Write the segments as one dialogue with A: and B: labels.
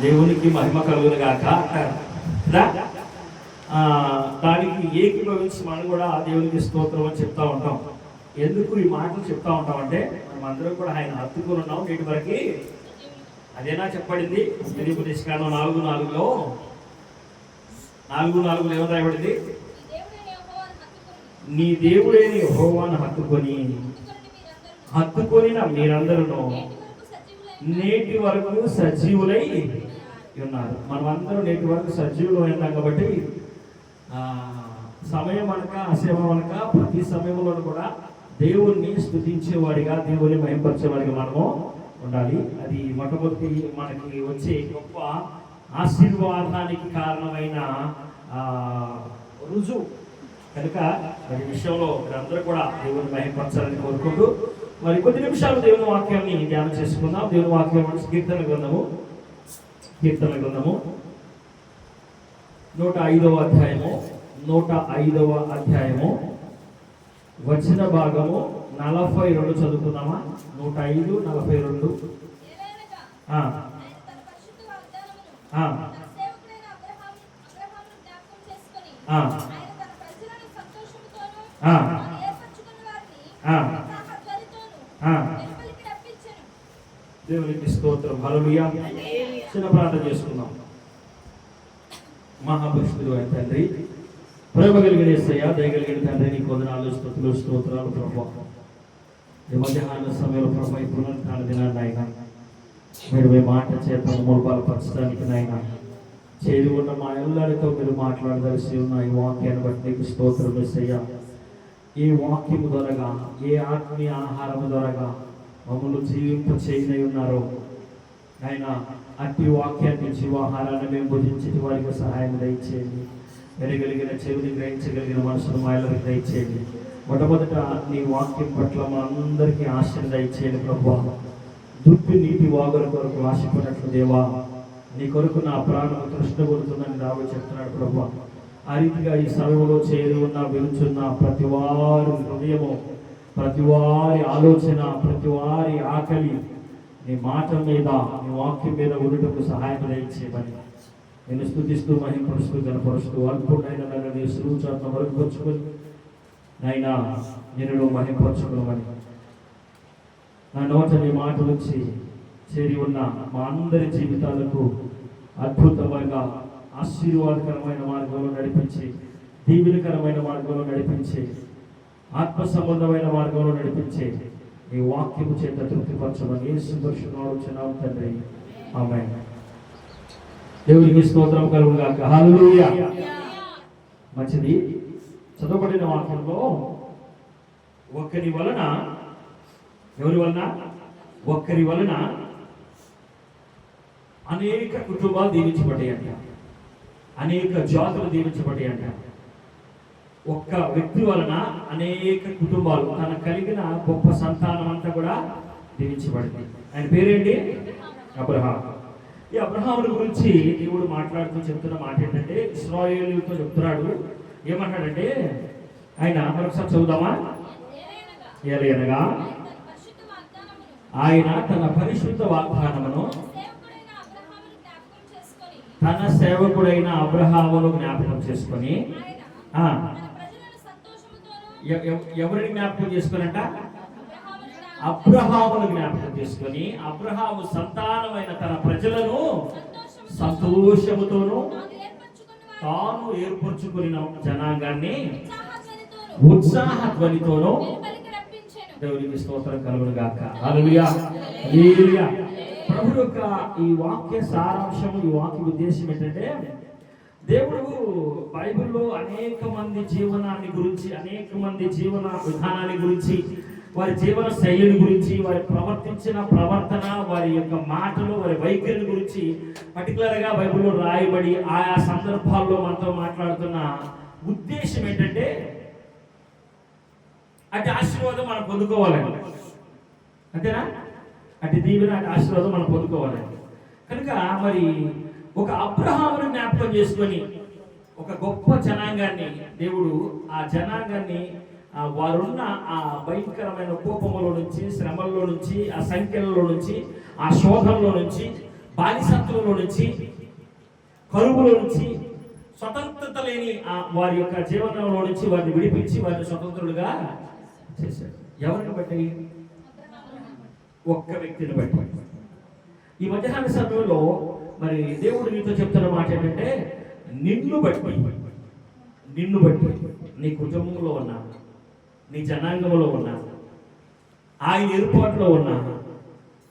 A: దేవునికి మహిమ కలుగును గాక అంటారు కదా. దానికి ఏకీభవించి మనం కూడా దేవునికి స్తోత్రం అని చెప్తా ఉంటాం. ఎందుకు ఈ మాటలు చెప్తా ఉంటాం అంటే మనం అందరం కూడా ఆయన హత్తుకుని ఉన్నాం నేటి వరకు. అదేనా చెప్పబడింది ఉపదేశకాండం 4:4లో 4:4 ఏమో రాయబడింది, నీ దేవుడైన యెహోవాను హత్తుకొని మీరందరూ నేటి వరకు సజీవులై ఉన్నారు. మనమందరం నేటి వరకు సజీవులు ఉన్నాం కాబట్టి సమయం అనక అసేవం అనక ప్రతి సమయంలో కూడా దేవుణ్ణి స్తుతించేవాడిగా, దేవుని మహిమపరిచేవాడిగా మనము ఉండాలి. అది మొట్టమొదటి మనకి వచ్చే గొప్ప ఆశీర్వాదానికి కారణమైన రుజువు కనుక ఈ విషయంలో మీరందరూ కూడా దేవుని మహిమపరచాలని కోరుకుంటూ మరి కొద్ది నిమిషాలు దేవుని వాక్యాన్ని ధ్యానం చేసుకుందాం. దేవుని వాక్యం కీర్తన గ్రంథము 105వ అధ్యాయము వచన భాగము 42 చదువుకుందామా. 105:42. దేవునికి స్తోత్రం. హల్లెలూయా. చిన్న ప్రార్థన చేసుకుందాం. మహాపరిశుద్ధుడు అయిన తండ్రి, ప్రేమ కలిగిన యేసయ్య, దయగలిగిన తండ్రి, నీకు వందనాలు, స్తుతులు, స్తోత్రాలు ప్రభువా. ఈ మధ్యాహ్న సమయంలో ప్రభువా, ఈ పునరుత్థాన దినాన్ని ఆయన మీరు మీ మాట చేత బలపరచడానికి నాయన చేరి ఉన్న మా ఎల్లరితో మీరు మాట్లాడదలిసి ఉన్న ఈ వాక్యాన్ని బట్టి నీకు స్తోత్రం యేసయ్య. ఈ వాక్యము ద్వారాగా, ఏ ఆత్మీయ ఆహారము ద్వారాగా మమ్మల్ని జీవింప చేయనై ఉన్నారో ఆయన అట్టి వాక్యాన్ని జీవాహారాన్ని మేము భుజించే వారికి సహాయం దయచేయండి. వినగలిగిన చెవిని గ్రహించగలిగిన మనసును మాయలకు దయచేయండి. మొట్టమొదట నీ వాక్యం పట్ల మా అందరికీ ఆశను దయచేయండి ప్రభువా. దుప్పి నీటి వాగుల కొరకు ఆశపడినట్లు దేవా, నీ కొరకు నా ప్రాణం తృష్ణపడుతుందని దావి చెప్తున్నాడు ప్రభువా. ఆ రీతిగా ఈ సమయంలో చేరి ఉన్న విలుచున్న ప్రతి వారి హృదయము, ప్రతి వారి ఆలోచన, ప్రతి వారి ఆకలి నీ మాట మీద, నీ వాక్యం మీద ఉండటకు సహాయం దయచేయమని నేను స్తుతిస్తూ మహిమపరుస్తూ కనపరుస్తూ అల్పుడైన నన్ను నీ సులువుచాట్ల మరుగుపరుచుకొని నైనా నేను మహిమపరచుకోమని నా నోట నీ మాట నుంచి చేరి ఉన్న మా అందరి జీవితాలకు అద్భుతమైన ఆశీర్వాదకరమైన మార్గంలో నడిపించి, దీవెనకరమైన మార్గంలో నడిపించి, ఆత్మ సంబంధమైన మార్గంలో నడిపించి నీ వాక్యము చేత తృప్తిపరచమని యేసు పరిశుద్ధ తండ్రి, ఆమేన్. దేవునికి స్తోత్రం కలుగును గాక. హల్లెలూయా. మంచిది. చదవబడిన వాక్యంలో ఒక్కరి వలన, ఎవరి వలన? ఒక్కరి వలన అనేక కుటుంబాలు దీవించబడ్డాయి అంట, అనేక జాతులు దీవించబడ్డాయి అంట. ఒక్క వ్యక్తి వలన అనేక కుటుంబాలు, తన కలిగిన గొప్ప సంతానం అంతా కూడా దీవించబడింది. ఆయన పేరేంటి? అబ్రహాం. ఈ అబ్రహాముని గురించి దేవుడు మాట్లాడుతూ చెప్తున్న మాట ఏంటంటే, ఇశ్రాయేలుతో చెప్తున్నాడు. ఏమంటాడంటే ఆయన, మరొకసారి చదువుదామా. ఏలయనగా ఆయన తన పరిశుద్ధ వాగ్దానమును తన సేవకుడైన అబ్రహామును జ్ఞాపకం చేసుకొని, ఎవరిని జ్ఞాపకం చేసుకున్నట? అబ్రహామును జ్ఞాపకం చేసుకొని, అబ్రహాము సంతానమైన తన ప్రజలను సంతోషముతోను తాను ఏర్పరచుకున్న జనాంగాన్ని ఉత్సాహ ధ్వనితోను దేవునికి స్తోత్రం కలుగును గాక. హల్లెలూయా. హల్లెలూయా. ప్రభు యొక్క ఈ వాక్య సారాంశం, ఈ వాక్య ఉద్దేశం ఏంటంటే, దేవుడు బైబిల్లో అనేక మంది జీవనాన్ని గురించి, అనేక మంది జీవన విధానాన్ని గురించి, వారి జీవన శైలిని గురించి, వారి ప్రవర్తించిన ప్రవర్తన, వారి యొక్క మాటలు, వారి వైఖరిని గురించి పర్టికులర్గా బైబిల్లో రాయబడి ఆయా సందర్భాల్లో మనతో మాట్లాడుతున్న ఉద్దేశం ఏంటంటే, అటు ఆశీర్వాదం మనం పొందుకోవాలని, అంతేనా? అటు దీవెన, అటు ఆశీర్వాదం మనం పొందుకోవాలి. కనుక మరి ఒక అబ్రహామును జ్ఞాపకం చేసుకొని ఒక గొప్ప జనాంగాన్ని దేవుడు, ఆ జనాంగాన్ని వారున్న ఆ భయంకరమైన కోపములో నుంచి, శ్రమల్లో నుంచి, ఆ సంఖ్యలలో నుంచి, ఆ శోధంలో నుంచి బానిసత్వంలో నుంచి, కరువులో నుంచి, స్వతంత్రత లేని వారి యొక్క జీవనంలో నుంచి వారిని విడిపించి వారిని స్వతంత్రులుగా చేశాడు. ఎవరిని బట్టి? ఒక్క వ్యక్తిని బట్టి. ఈ మధ్యాహ్న సమయంలో మరి దేవుడు నీతో చెప్తున్న మాట ఏంటంటే, నిన్ను బట్టి నీ కుటుంబంలో ఉన్నా, నీ జనాంగంలో ఉన్నా, ఆయన ఏర్పాటులో ఉన్నా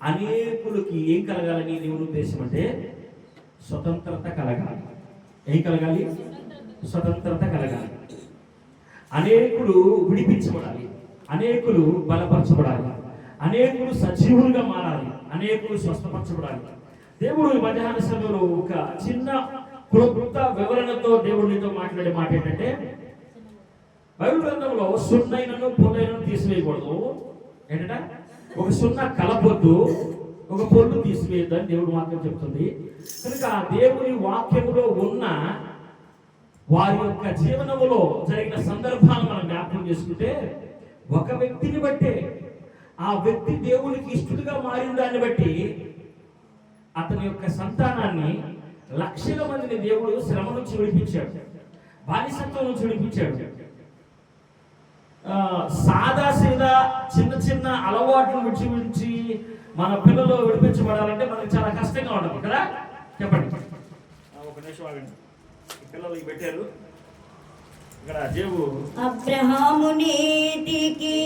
A: అనేకులకి ఏం కలగాలని దేవుని ఉద్దేశం అంటే స్వతంత్రత కలగాలి. ఏం కలగాలి? స్వతంత్రత కలగాలి. అనేకులు విడిపించబడాలి, అనేకులు బలపరచబడాలి, అనేకులు సజీవులుగా మారాలి, అనేకులు స్వస్థపరచబడాలి. దేవుడు ఈ మధ్యాహ్న సమయంలో ఒక చిన్న క్లుప్త వివరణతో దేవుడితో మాట్లాడే మాట ఏంటంటే, బైబిల్ గ్రంథంలో సున్నైనను పొన్నైనను తీసివేయకూడదు. ఏంటంటే ఒక సున్న కలపొద్దు, ఒక పొల్లు తీసివేయద్దని దేవుడు వాక్యం చెప్తుంది. కనుక దేవుని వాక్యములో ఉన్న వారి యొక్క జీవనములో జరిగిన సందర్భాలను మనం జ్ఞాపకం చేసుకుంటే, ఒక వ్యక్తిని బట్టే ఆ వ్యక్తి దేవునికి ఇష్టడుగా మారిన దాన్ని బట్టి అతని యొక్క సంతానాన్ని లక్షల మందిని దేవుడు శ్రమ నుంచి విడిపించాడు, బానిసత్వం నుంచి విడిపించాడు. సాదాసీదా చిన్న చిన్న అలవాట్లు విడిచి మన పిల్లలు విడిపించబడాలంటే మనకు చాలా కష్టంగా ఉంటుంది కదా. చెప్పండి. ఒక నిమిషం ఆగండి. పిల్లలు పెట్టారు ఇక్కడ. జేబు
B: అబ్రహాము నీతికి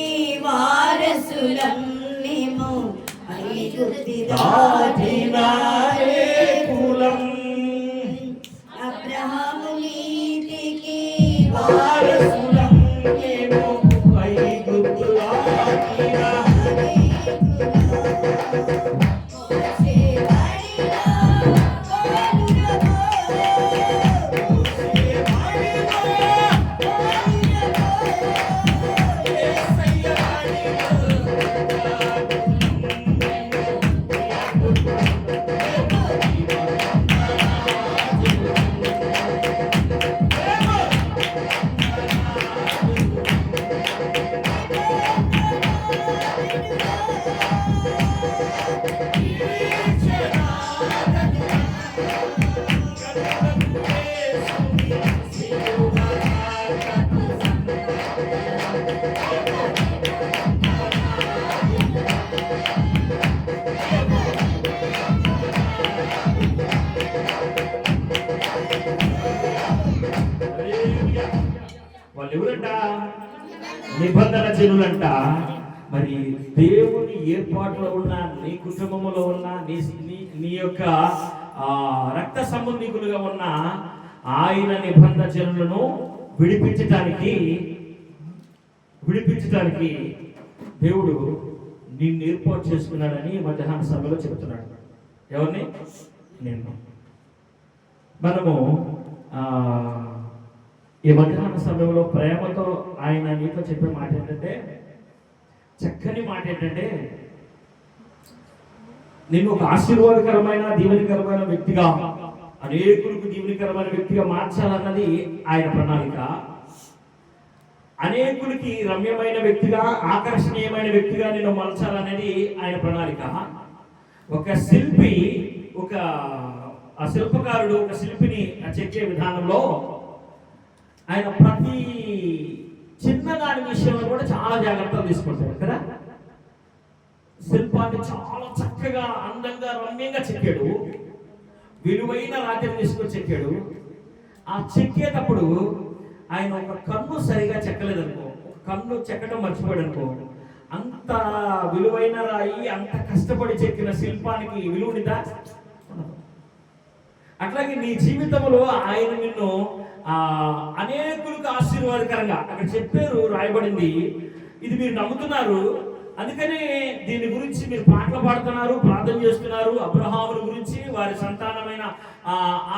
B: వారసులం మేము, ఐగుప్తు దాటినారే కులం. అబ్రహాము నీతికి వారసులం మేము, ఐగుప్తు దాటినారే
A: ఎవరంట? నిబంధన జనులంట. మరి దేవుని ఏర్పాటులో ఉన్న, నీ కుటుంబంలో ఉన్న, నీ యొక్క రక్త సంబంధికులుగా ఉన్న ఆయన నిబంధన జనులను విడిపించటానికి దేవుడు నిన్ను ఏర్పాటు చేసుకున్నాడని మధ్యాహ్న సభలో చెప్తున్నాడు. ఎవరిని? నిన్ను. మనము ఈ మధ్యాహ్న సమయంలో ప్రేమతో ఆయన నీతో చెప్పే మాట ఏంటంటే, చక్కని మాట ఏంటంటే, నిన్ను ఒక ఆశీర్వాదకరమైన దీవెనకరమైన వ్యక్తిగా, అనేకులకు దీవెనకరమైన వ్యక్తిగా మార్చాలన్నది ఆయన ప్రణాళిక. అనేకులకి రమ్యమైన వ్యక్తిగా, ఆకర్షణీయమైన వ్యక్తిగా నిన్ను మలచాలనేది ఆయన ప్రణాళిక. ఒక శిల్పి, ఆ శిల్పకారుడు ఒక శిల్పిని చెక్కే విధానంలో ఆయన ప్రతి చిన్నదాని విషయంలో కూడా చాలా జాగ్రత్తలు తీసుకుంటాడు కదా. శిల్పాన్ని చాలా చక్కగా, అందంగా, రమ్యంగా చెక్కాడు. విలువైన రాతిని తీసుకొని చెక్కాడు. ఆ చెక్కేటప్పుడు ఆయన ఒక కన్ను సరిగా చెక్కలేదనుకో, ఒక కన్ను చెక్కడం మర్చిపోయాడు అనుకో, అంత విలువైన రాయి, అంత కష్టపడి చెక్కిన శిల్పానికి విలువనిదా? అట్లాగే నీ జీవితంలో ఆయన నిన్ను అనేకులకు ఆశీర్వాదకరంగా, అక్కడ చెప్పారు, రాయబడింది. ఇది మీరు నమ్ముతున్నారు, అందుకనే దీని గురించి మీరు పాటలు పాడుతున్నారు, ప్రార్థన చేస్తున్నారు. అబ్రహాముల గురించి, వారి సంతానమైన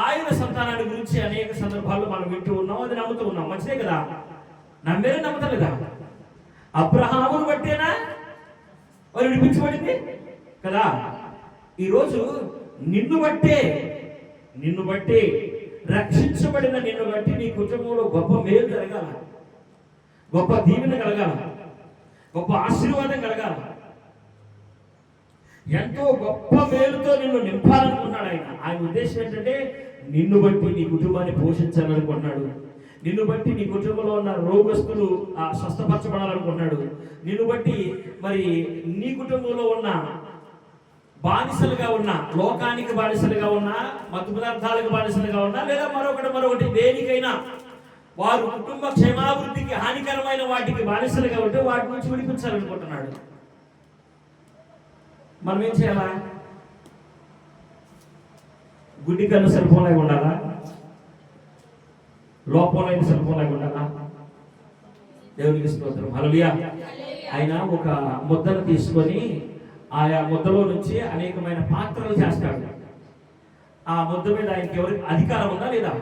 A: ఆయన సంతానాన్ని గురించి అనేక సందర్భాల్లో మనం వింటూ ఉన్నాం, అది నమ్ముతూ ఉన్నాం. మంచిదే కదా. నమ్మేరే నమ్ముతలేదా? అబ్రహామును బట్టేనా వారు విడిపించబడింది కదా. ఈరోజు నిన్ను బట్టే రక్షించబడిన నిన్ను బట్టి నీ కుటుంబంలో గొప్ప మేలు జరగాల, గొప్ప దీవెన కలగాల, గొప్ప ఆశీర్వాదం కలగాల. ఎంతో గొప్ప మేలుతో నిన్ను నింపాలనుకున్నాడు ఆయన ఉద్దేశం ఏంటంటే నిన్ను బట్టి నీ కుటుంబాన్ని పోషించాలనుకున్నాడు. నిన్ను బట్టి నీ కుటుంబంలో ఉన్న రోగస్తులు స్వస్థపరచబడాలనుకున్నాడు. నిన్ను బట్టి మరి నీ కుటుంబంలో ఉన్న బానిసలుగా ఉన్న, లోకానికి బానిసలుగా ఉన్నా, మత్తు పదార్థాలకు బానిసలుగా ఉన్నా, లేదా మరొకటి దేనికైనా వారు కుటుంబ క్షేమాభివృద్ధికి హానికరమైన వాటికి బానిసలుగా ఉంటే వాటి నుంచి విడిపించాలనుకుంటున్నాడు. మనం ఏం చేయాలా? గుడ్డి కన్ను సరిపోలేగా ఉండాలా? లోపంలో సరిపోలేగా ఉండాలా? దేవునికి స్తోత్రం, హల్లెలూయా. ఆయన ఒక ముద్దను తీసుకొని ఆయా ముద్దలో నుంచి అనేకమైన పాత్రలు చేస్తాడు. ఆ ముద్ద మీద ఆయనకి ఎవరికి అధికారం ఉందా లేదా?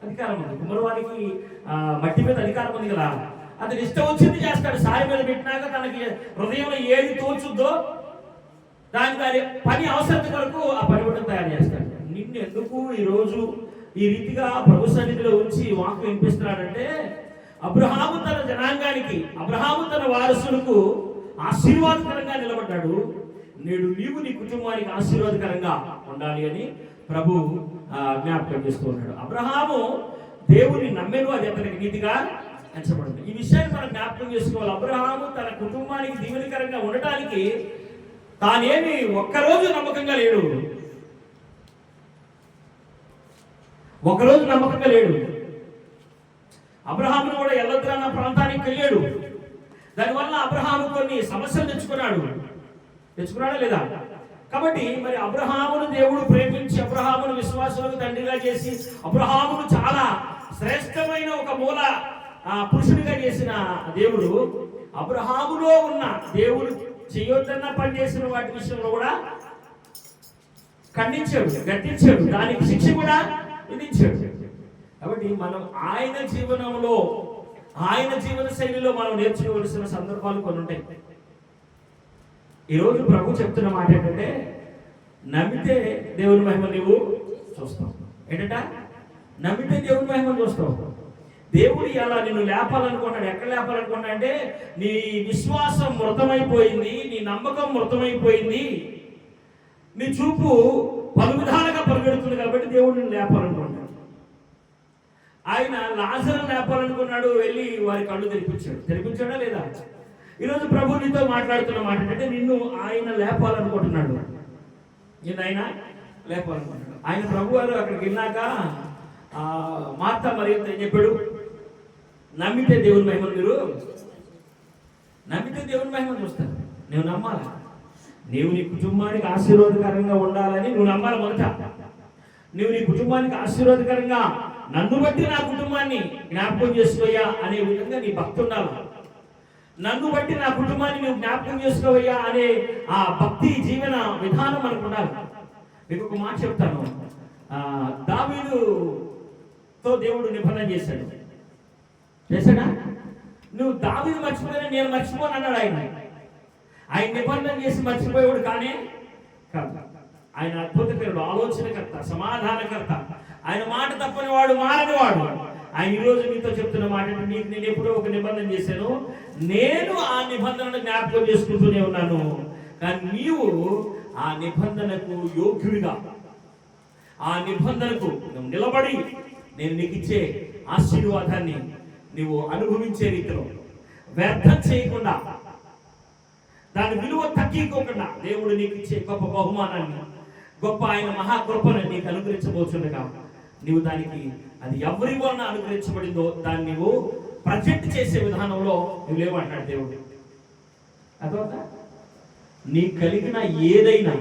A: అధికారం ఉంది. కుమ్మరివారికి మట్టి మీద అధికారం ఉంది కదా. అతను ఇష్టం వచ్చింది చేస్తాడు. సాయి మీద పెట్టినాక తనకి హృదయంలో ఏది తోచుద్దో దాని పని అవసరం కొరకు ఆ పనిముట్టు తయారు చేస్తాడు. నిన్ను ఎందుకు ఈరోజు ఈ రీతిగా ప్రభు సన్నిధిలో ఉంచి వాక్యం వినిపిస్తున్నాడంటే, అబ్రహాము తన జనాంగానికి, అబ్రహాము తన వారసులకు ఆశీర్వాదకరంగా నిలబడ్డాడు. నేడు నీవు నీ కుటుంబానికి ఆశీర్వాదకరంగా ఉండాలి అని ప్రభు జ్ఞాపకం చేస్తూ ఉన్నాడు. అబ్రహాము దేవుని నమ్మెను, అది అతనికి నీతిగా ఎంచబడింది. ఈ విషయాన్ని మనం జ్ఞాపకం చేసుకోవాలి. అబ్రహాము తన కుటుంబానికి దీవెనకరంగా ఉండటానికి తానేమి ఒక్కరోజు నమ్మకంగా లేడు. ఒకరోజు నమ్మకంగా లేడు. అబ్రహామును కూడా ఎల్లొద్దురన్న ప్రాంతానికి వెళ్ళాడు. దానివల్ల అబ్రహాము కొన్ని సమస్యలు తెచ్చుకున్నాడా లేదా? కాబట్టి మరి అబ్రహామును దేవుడు ప్రేమించి అబ్రహామును విశ్వాసులకు తండ్రిగా చేసి అబ్రహామును చాలా శ్రేష్టమైన ఒక మూల పురుషుడిగా చేసిన దేవుడు అబ్రహాములో ఉన్న దేవుడు చేయొద్దన్న పని చేసిన వాటి విషయంలో కూడా ఖండించాడు, గద్దించాడు, దానికి శిక్ష కూడా విధించాడు. కాబట్టి మనం ఆయన జీవనంలో, ఆయన జీవన శైలిలో మనం నేర్చుకోవలసిన సందర్భాలు కొన్ని ఉంటాయి. ఈరోజు ప్రభు చెప్తున్న మాట ఏంటంటే, నమ్మితే దేవుని మహిమ నీవు చూస్తావు. ఏంటంట? నమ్మితే దేవుని మహిమ చూస్తావు. దేవుడు ఎలా నిన్ను లేపాలనుకున్నాడు. ఎక్కడ లేపాలనుకున్నా అంటే, నీ విశ్వాసం మృతమైపోయింది, నీ నమ్మకం మృతమైపోయింది, నీ చూపు పలు విధాలుగా పరిగెడుతుంది కాబట్టి దేవుడు నిన్ను లేపాలనుకున్నాడు. ఆయన లాజరును లేపాలనుకున్నాడు, వెళ్ళి వారి కళ్ళు తెరిపించాడా లేదా? ఈరోజు ప్రభు నీతో మాట్లాడుతున్న మాట ఏంటంటే, నిన్ను ఆయన లేపాలనుకుంటున్నాడు. నిన్ను ఆయన లేపాలనుకుంటున్నాడు. ఆయన ప్రభు వారు అక్కడికి వెళ్ళాక మార్తా మరియతో ఏం చెప్పాడు? నమ్మితే దేవుని మహిమ నమ్మితే దేవుని మహిమ చూస్తాను. నువ్వు నమ్మాలా? నీవు నీ కుటుంబానికి ఆశీర్వాదకరంగా ఉండాలని నువ్వు నమ్మాలి. మొదట నువ్వు నీ కుటుంబానికి ఆశీర్వాదకరంగా, నన్ను బట్టి నా కుటుంబాన్ని జ్ఞాపకం చేసుకోయా అనే విధంగా నీ భక్తి ఉండాలి. నన్ను బట్టి నా కుటుంబాన్ని నువ్వు జ్ఞాపకం చేసుకోవయ్యా అనే ఆ భక్తి జీవన విధానం మనకు ఉండాలి. మీకు ఒక మాట చెప్తాను. దావీదుతో దేవుడు నిబంధన చేశాడా? నువ్వు దావీదు మర్చిపోయినా నేను మర్చిపోను అన్నాడు. ఆయన నిబంధన చేసి మర్చిపోయేవాడు కానే కాదు. ఆయన అద్భుతకరుడు, ఆలోచనకర్త, సమాధానకర్త. ఆయన మాట తప్పని వాడు, మారని వాడు. ఆయన ఈరోజు నీతో చెప్తున్న మాట, నీకు నేను ఎప్పుడో ఒక నిబంధన చేశాను, నేను ఆ నిబంధనను జ్ఞాపకం చేసుకుంటూనే ఉన్నాను. కానీ నీవు ఆ నిబంధనకు యోగ్యుడిగా, ఆ నిబంధనకు నిలబడి నేను నీకు ఇచ్చే ఆశీర్వాదాన్ని నీవు అనుభవించే రీతిలో వ్యర్థం చేయకుండా, దాని విలువ తగ్గిపోకుండా దేవుడు నీకు ఇచ్చే గొప్ప బహుమానాన్ని, గొప్ప ఆయన మహాకృపను నీకు అనుగ్రహించబోతుండగా, నీవు దానికి అది ఎవరి వలన అనుగ్రహించబడిందో దాన్ని నువ్వు ప్రజెంట్ చేసే విధానంలో నువ్వు లేవంటాడు దేవుడు. అదొక నీ కలిగిన ఏదైనా,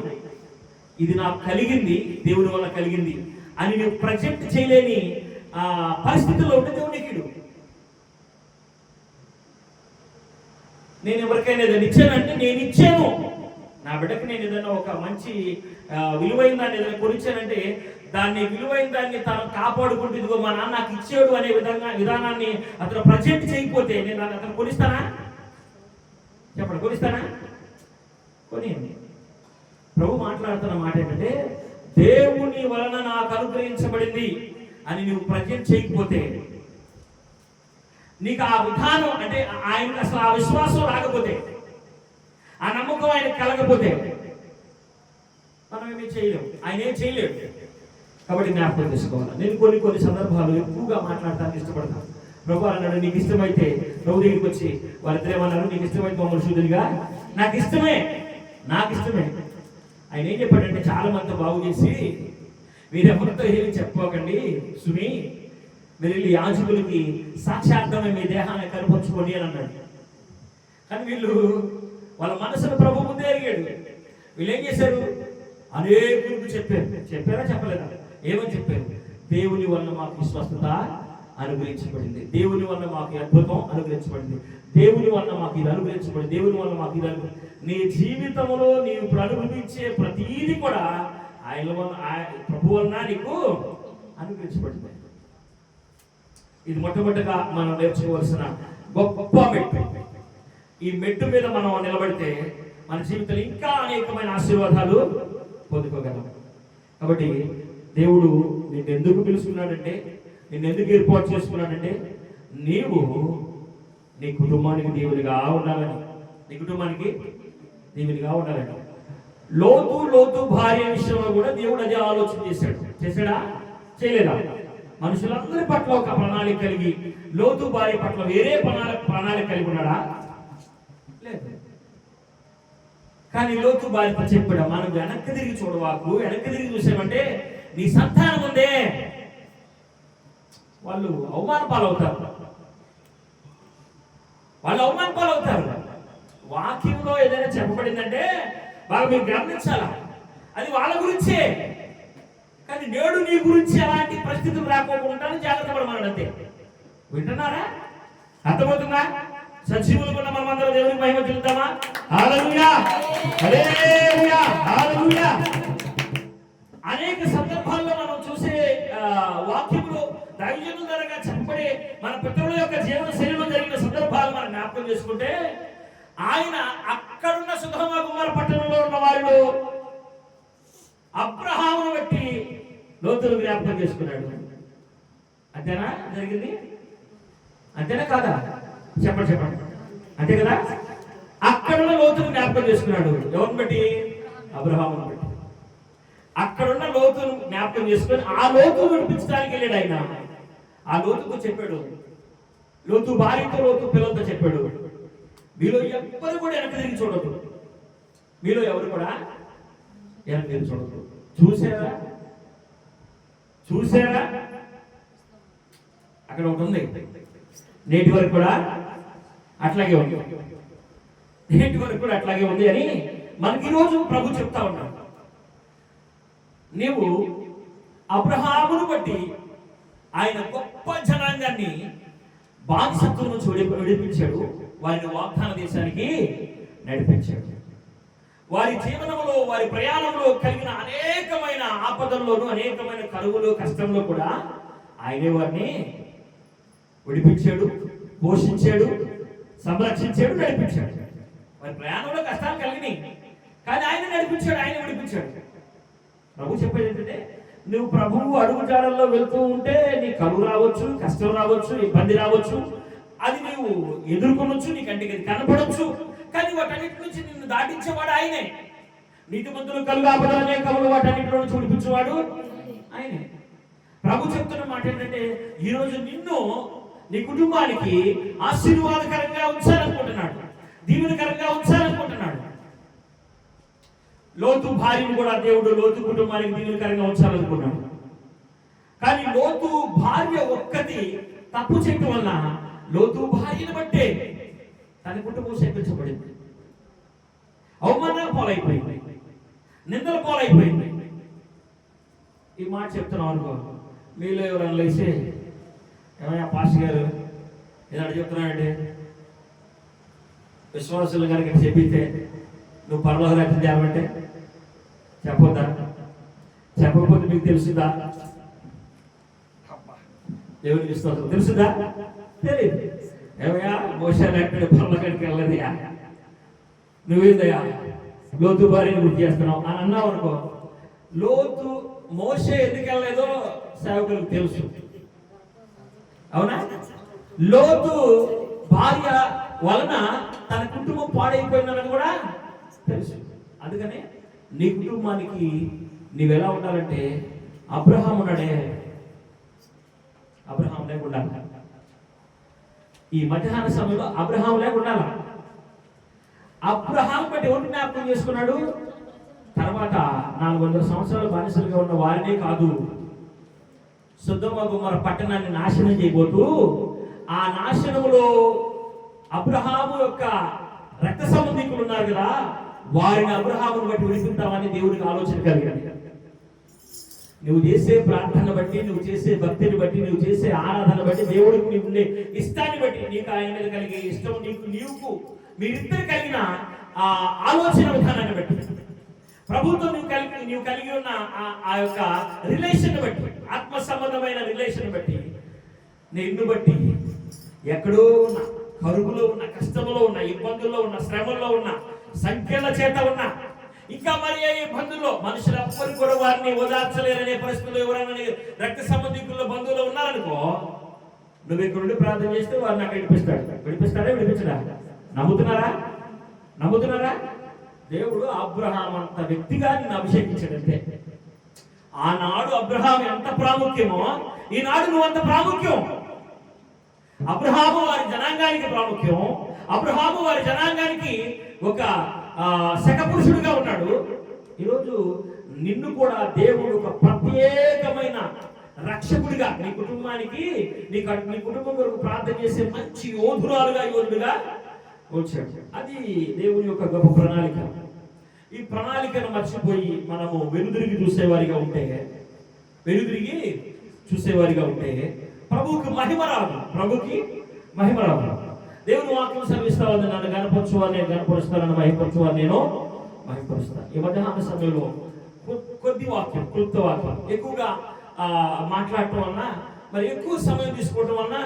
A: ఇది నాకు కలిగింది, దేవుని వల్ల కలిగింది అని నువ్వు ప్రజెంట్ చేయలేని పరిస్థితుల్లో ఉంటే దేవుడు నీకు, నేను ఎవరికైనా ఏదైనా ఇచ్చానంటే నేను ఇచ్చాను, నా బిడ్డకి నేను ఏదైనా ఒక మంచి విలువైన దాన్ని ఏదైనా కొనిచ్చానంటే దాన్ని విలువైన దాన్ని తను కాపాడుకుంటూ, ఇదిగో మా నాన్న నాకు ఇచ్చాడు అనే విధానాన్ని అతను ప్రజెంట్ చేయకపోతే నేను దాన్ని అతను కొనిస్తానా? చెప్పండి, కొనిస్తానా? కొనియండి. ప్రభు మాట్లాడుతున్న మాట ఏంటంటే, దేవుని వలన నాకు అనుగ్రహించబడింది అని నువ్వు ప్రజెంట్ చేయకపోతే, నీకు ఆ విధానం అంటే ఆయనకు అసలు ఆ విశ్వాసం రాకపోతే, ఆ నమ్మకం ఆయనకు కలగకపోతే, మనం ఏమీ చేయలేము, ఆయన ఏం చేయలేడు. కాబట్టి జ్ఞాపకం చేసుకోవాలి. నేను కొన్ని సందర్భాలు ఎక్కువగా మాట్లాడటానికి ఇష్టపడతాను. ప్రభు అన్నాడు, నీకు ఇష్టమైతే ప్రభు దగ్గరికి వచ్చి వాళ్ళిద్దరు ఏమన్నారు, నీకు ఇష్టమైతే మమ్మల్ని శుద్ధులుగా, నాకు ఇష్టమే. ఆయన ఏం చెప్పాడంటే, చాలా మంది బాగు చేసి మీరెవరితో ఏమి చెప్పుకోకండి సుమి, మీరు వెళ్ళి యాజకులకి సాక్షార్థమే మీ దేహాన్ని కనుపరుచుకోండి అని అన్నాడు. కానీ వీళ్ళు వాళ్ళ మనసును ప్రభు ముందే ఎరిగాడు. వీళ్ళు ఏం చేశారు, అనేకులకు చెప్పారా చెప్పలేదా? ఏమని చెప్పారు? దేవుని వల్ల మాకు స్వస్థత అనుగ్రహించబడింది, దేవుని వల్ల మాకు అద్భుతం అనుగ్రహించబడింది, దేవుని వల్ల మాకు ఇది అనుగ్రహించబడింది, దేవుని వల్ల మాకు ఇది నీ జీవితంలో నీవు ఇప్పుడు అనుభవించే ప్రతీది కూడా ఆయన వల్ల, ప్రభు వలన నీకు అనుగ్రహించబడింది. ఇది మొట్టమొదటిగా మనం నేర్చుకోవాల్సిన గొప్ప మెట్టు. ఈ మెట్టు మీద మనం నిలబడితే మన జీవితంలో ఇంకా అనేకమైన ఆశీర్వాదాలు పొందుకోగలం. కాబట్టి దేవుడు నిన్ను ఎందుకు పిలుచుకున్నాడంటే, నిన్ను ఎందుకు ఏర్పాటు చేసుకున్నాడంటే, నీవు నీ కుటుంబానికి దేవునిగా ఉండాలని, నీ కుటుంబానికి దేవునిగా ఉండాలని. లోతు భార్య విషయంలో కూడా దేవుడు అదే ఆలోచన చేశాడా? చేయలేదా? మనుషులందరి పట్ల ఒక ప్రణాళిక కలిగి, లోతు భార్య పట్ల వేరే ప్రణాళిక కలిగి ఉన్నాడా? లేదు. కానీ లోతు భార్యతో చెప్పాడు, మనం వెనక్కి తిరిగి చూడవాకు, వెనక్కి తిరిగి చూసామంటే నీ సంతానం ఉందే, వాళ్ళు అవమాన పాలవుతారు. వాక్యంలో ఏదైనా చెప్పబడిందంటే బాగా మీరు గమనించాలా, అది వాళ్ళ గురించే. కానీ నేడు నీ గురించి అలాంటి పరిస్థితులు రాకపోకుండా జాగ్రత్త పడమన్నాడు అంతే. వింటున్నారా? అర్థమవుతుందా? సజీవులు ఉన్న మనమందరం దేవునికి మహిమ చెల్లిద్దామా? హల్లెలూయా, హల్లెలూయా, హల్లెలూయా. అనేక సందర్భాల్లో మనం చూసే వాక్యములు దైవజనుల ద్వారా చెప్పబడి మన పితరుల యొక్క జీవన శైలిలో జరిగిన సందర్భాలు మనం జ్ఞాపకం చేసుకుంటే, ఆయన అక్కడున్న సుధమ కుమార పట్టణంలో ఉన్న వాళ్ళు అబ్రహామును బట్టి లోతును జ్ఞాపకం చేసుకున్నాడు. అంతేనా జరిగింది? అంతేనా కాదా? చెప్పండి. అంతే కదా? అక్కడున్న లోతును జ్ఞాపకం చేసుకున్నాడు. ఎవరిని బట్టి? అబ్రహామును బట్టి. అక్కడున్న లోతును జ్ఞాపకం చేసుకొని ఆ లోతును విడిపించడానికి వెళ్ళాడు ఆయన. ఆ లోతుకు చెప్పాడు, లోతు భార్యతో, లోతు పిల్లలతో చెప్పాడు, మీలో ఎవ్వరు కూడా వెనక తిరిగి చూడదు. మీలో ఎవరు కూడా వెనక తిరిగి చూడదు. చూసారా? అక్కడ ఒకటి ఉంది, నేటి వరకు కూడా అట్లాగే ఉంది అని మనకి ఈరోజు ప్రభు చెప్తా ఉన్నాడు. నీవు అబ్రహామును బట్టి ఆయన గొప్ప జనాంగాన్ని బానిసత్వం నుంచి విడిపించాడు, వారిని వాగ్దాన దేశానికి నడిపించాడు. వారి జీవనంలో, వారి ప్రయాణంలో కలిగిన అనేకమైన ఆపదల్లోనూ, అనేకమైన కరువులు, కష్టంలో కూడా ఆయనే వారిని విడిపించాడు, పోషించాడు, సంరక్షించాడు, నడిపించాడు. వారి ప్రయాణంలో కష్టాలు కలిగినాయి, కానీ ఆయన నడిపించాడు, ఆయన విడిపించాడు. ప్రభు చెప్పేది ఏంటంటే, నువ్వు ప్రభువు అడుగుజాడల్లో వెళ్తూ ఉంటే నీ కరువు రావచ్చు, కష్టం రావచ్చు, ఇబ్బంది రావచ్చు, అది నువ్వు ఎదుర్కొనొచ్చు, నీ కంటికి కనపడవచ్చు, కానీ వాటన్నిటి నుంచి నిన్ను దాటించేవాడు ఆయనే. నీతిమంతులు కలుగు ఆపదలనే కవులు వాటన్నిటిలో నుంచి విడిపించేవాడు ఆయనే. ప్రభు చెప్తున్న మాట ఏంటంటే, ఈరోజు నిన్ను, నీ కుటుంబానికి ఆశీర్వాదకరంగా ఉంచాలనుకుంటున్నాడు, దీవెనకరంగా ఉంచాలనుకుంటున్నాడు. లోతు భార్యను కూడా దేవుడు లోతు కుటుంబానికి దీవెనకరంగా ఉంచాలనుకున్నాడు. కానీ లోతు భార్య ఒక్కటి తప్పు చేయటం వల్ల లోతు భార్యను బట్టే తన కుటుంబం శపించబడింది, అవమానాల పాలైపోయింది, నిందల పాలైపోయింది. ఈ మాట చెప్తున్నాం అనుకో, మీలో ఎవరైనా లేచి, ఏమయ్యా పాస్టర్ గారు ఏదైనా చెప్తున్నాడంటే, విశ్వాసులు కనుక చెప్పితే నువ్వు పరలోక రాజ్యం చేయాలంటే చెప్పొద్దా? చెప్పకపోతే మీకు తెలుసుదా? దేవునికి ఇష్టం తెలుసుదా? తెలియదు. ఏమయ్యా మోషే ఎక్కడ పరలోకానికి వెళ్ళదయా, నువ్వేందయ్యా లోతు భార్యను గుర్తు చేస్తున్నావు అని అన్నావు అనుకో, లోతు మోషే ఎందుకు వెళ్ళలేదో సేవకులకు తెలుసు, అవునా? లోతు భార్య వలన తన కుటుంబం పాడైపోయిందని కూడా తెలుసు. అందుకనే నీ కుటుంబానికి నీవెలా ఉండాలంటే అబ్రహాం ఉన్నాడే, అబ్రహాం లేకుండా ఈ మధ్యాహ్న సమయంలో అబ్రహాం లేకుండా అబ్రహాం బట్టి ఎవరిని జ్ఞాపకం చేసుకున్నాడు? తర్వాత 400 సంవత్సరాలు బానిసలుగా ఉన్న వారినే కాదు, సొదొమ గొమొర్రా పట్టణాన్ని నాశనం చేయబోతూ ఆ నాశనములో అబ్రహాము యొక్క రక్త సంబంధికులు ఉన్నారు కదా, వారిని అబ్రహామును బట్టి విడిపిద్దామని దేవుడికి ఆలోచన కలిగింది. నువ్వు చేసే ప్రార్థన బట్టి, నువ్వు చేసే భక్తిని బట్టి, నువ్వు చేసే ఆరాధన బట్టి, దేవుడికి నీకు ఉండే ఇష్టాన్ని బట్టి, నీకు ఆయన మీద కలిగే ఇష్టం, నీకు మీరిద్దరు కలిగిన ఆ ఆలోచన విధానాన్ని బట్టి, ప్రభుత్వం నువ్వు కలిగి ఉన్న ఆ యొక్క రిలేషన్ బట్టి, ఆత్మ సంబంధమైన రిలేషన్ బట్టి, నిన్ను బట్టి ఎక్కడో ఉన్న కరువులో ఉన్న, కష్టంలో ఉన్న, ఇబ్బందుల్లో ఉన్న, శ్రమల్లో ఉన్న, సంఖ్యల చేత ఉన్న, ఇంకా మరి ఏ ఇబ్బందుల్లో మనుషులు ఎవ్వరు కూడా వారిని ఓదార్చలేరనే పరిస్థితుల్లో ఎవరైనా రక్త సంబంధికుల్లో బంధువులు ఉన్నారనుకో, నువ్వు ఇక్కడ నుండి ప్రార్థన చేస్తే వారిని అక్కడ విడిపిస్తాడా? విడిపించడా? నమ్ముతున్నారా? దేవుడు అబ్రహాం అంత వ్యక్తిగా నిన్ను అభిషేకించాడంటే, ఆనాడు అబ్రహాం ఎంత ప్రాముఖ్యమో ఈనాడు నువ్వు అంత ప్రాముఖ్యం. అబ్రహాము వారి జనాంగానికి ప్రాముఖ్యం. అబ్రహాము వారి జనాంగానికి ఒక శకపురుషుడిగా ఉన్నాడు. ఈరోజు నిన్ను కూడా దేవుడు ఒక ప్రత్యేకమైన రక్షకుడిగా, నీ కుటుంబానికి, నీ కుటుంబం కొరకు ప్రార్థన చేసే మంచి యోధుడుగా వచ్చాడు. అది దేవుని యొక్క గొప్ప ప్రణాళిక. ఈ ప్రణాళికను మర్చిపోయి మనము వెనుదిరిగి చూసేవారిగా ఉంటే ప్రభువుకి మహిమ రాదు. దేవుని వాక్యం సెలవిస్తా ఉంది, నన్ను గణపరచువారు నేను గణపరుస్తాను, నన్ను మహిమపరచువారు నేను మహిమపరుస్తాను. ఈ మధ్యాహ్న సమయంలో కొద్ది వాక్యం, క్లుప్త వాక్యం ఎక్కువగా మాట్లాడటం వలన, మరి ఎక్కువ సమయం తీసుకోవటం వలన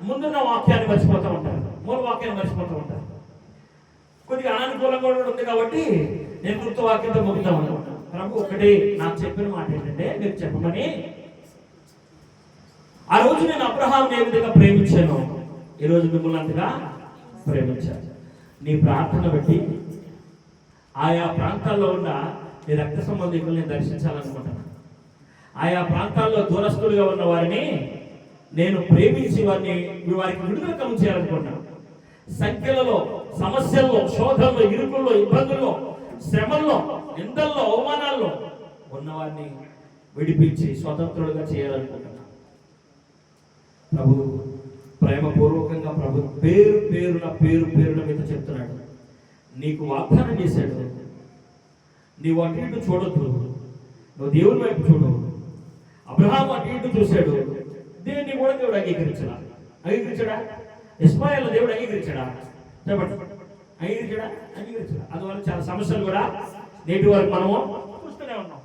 A: ముందున్న వాక్యాన్ని మర్చిపోతూ ఉంటారు, మూల వాక్యాన్ని మర్చిపోతూ ఉంటారు. కొద్దిగా అనానుకూలంగా కూడా ఉంది కాబట్టి నేను క్లుప్త వాక్యంతో ముగిద్దాం అనుకుంటాను. ప్రభు ఒకటే నాకు చెప్పిన మాట ఏంటంటే, మీరు చెప్పమని, ఆ రోజు నేను అబ్రహాంని ఏ విధంగా ప్రేమించాను, ఈరోజు మిమ్మల్ని అంతగా ప్రేమించాను. నీ ప్రార్థన బట్టి ఆయా ప్రాంతాల్లో ఉన్న నీ రక్త సంబంధికుల్ని దర్శించాలనుకుంటున్నాను. ఆయా ప్రాంతాల్లో దూరస్తులుగా ఉన్న వారిని నేను ప్రేమించి వారికి విడుదల కలుగు చేయాలనుకుంటున్నాను. సంఖ్యలలో, సమస్యల్లో, శోధనలో, ఇరుకుల్లో, ఇబ్బందుల్లో, శ్రమల్లో, నిందల్లో, అవమానాల్లో ఉన్నవారిని విడిపించి స్వతంత్రులుగా చేయాలనుకుంటున్నాను. ప్రభు ప్రేమపూర్వకంగా ప్రభు పేరున మీద చెప్తున్నాడు. నీకు వాగ్దానం చేశాడు, నీవు అటు ఇటు చూడొద్దు, నువ్వు దేవుని వైపు చూడు. అబ్రహాము అటు ఇటు చూశాడు, దేన్ని కూడా దేవుడు అంగీకరించాడా? ఇస్మాయిల్ దేవుడు అంగీకరించాడా? అంగీకరించాడా? అందువల్ల చాలా సమస్యలు కూడా నేటి వరకు మనము చూస్తూనే ఉన్నాం.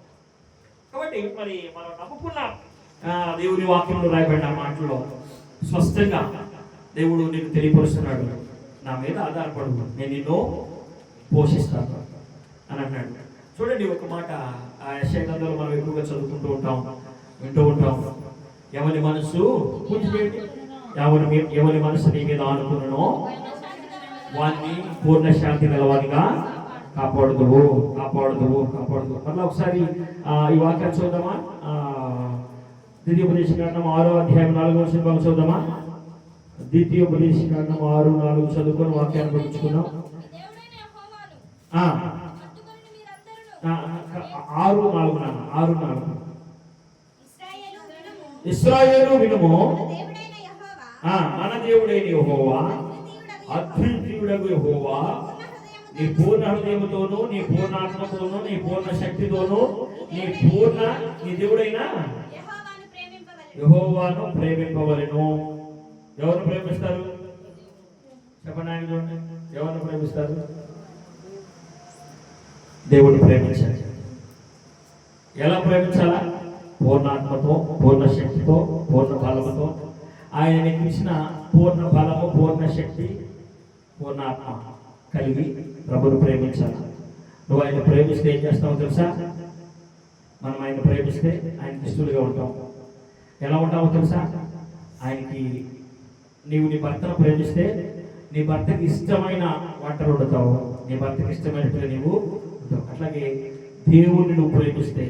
A: కాబట్టి మరి మనం నమ్ముకున్న దేవుని వాక్యంలో రాయబడిన మాటల్లో స్పష్టంగా దేవుడు నీకు తెలియపరుస్తున్నాడు, నా మీద ఆధారపడు, నేను నిన్ను పోషిస్తాను అని అన్నాడు. చూడండి, ఒక మాట ఆ యెషయా గ్రంథంలో మనం ఎక్కువగా చదువుకుంటూ ఉంటాం, వింటూ ఉంటాం. ఎవరి మనసు ఎవరి మనసు నీ మీద ఆనుకున్ననో వారిని పూర్ణ శాంతి గలవానిగా కాపాడదు. మళ్ళీ ఒకసారి ఈ వాక్యాన్ని చూద్దామా? ద్వితీయోపదేశకాండం 6వ అధ్యాయం 4వ వచనం చూద్దామా? ద్వితీయోపదేశకాండం 6:4 చదువుకొని వాక్యాన్ని పంచుకుందాం. 6:4 ఇశ్రాయేలు వినుము, మన దేవుడైన యెహోవా అద్వితీయుడగు యెహోవా నీ పూర్ణ హృదయముతోనూ, నీ పూర్ణ ఆత్మతోనూ, నీ పూర్ణ శక్తితోనూ, నీ దేవుడైన యెహోవాను ప్రేమింపవలెను. ఎవరు ప్రేమిస్తారు? చెప్పండి, ఆయన చూడండి. ఎవరిని ప్రేమిస్తారు? దేవుడిని ప్రేమించాలి. ఎలా ప్రేమించాలా? పూర్ణాత్మతో, పూర్ణ శక్తితో, పూర్ణ బలముతో. ఆయన నీకు ఇచ్చిన పూర్ణ బలము, పూర్ణ శక్తి, పూర్ణ ఆత్మ కలిగి ప్రభుని ప్రేమించాలి. నువ్వు ఆయన ప్రేమిస్తే ఏం చేస్తావు తెలుసా? మనం ఆయన ప్రేమిస్తే ఆయనకి ఇష్టలుగా ఉంటాం. ఎలా ఉంటామో తెలుసా? ఆయనకి నీవు నీ భర్తను ప్రేమిస్తే నీ భర్తకి ఇష్టమైన వంటలు వండుతావు, నీ భర్తకి ఇష్టమైనట్టుగా నీవు ఉంటావు. అట్లాగే దేవుడిని నువ్వు ప్రేమిస్తే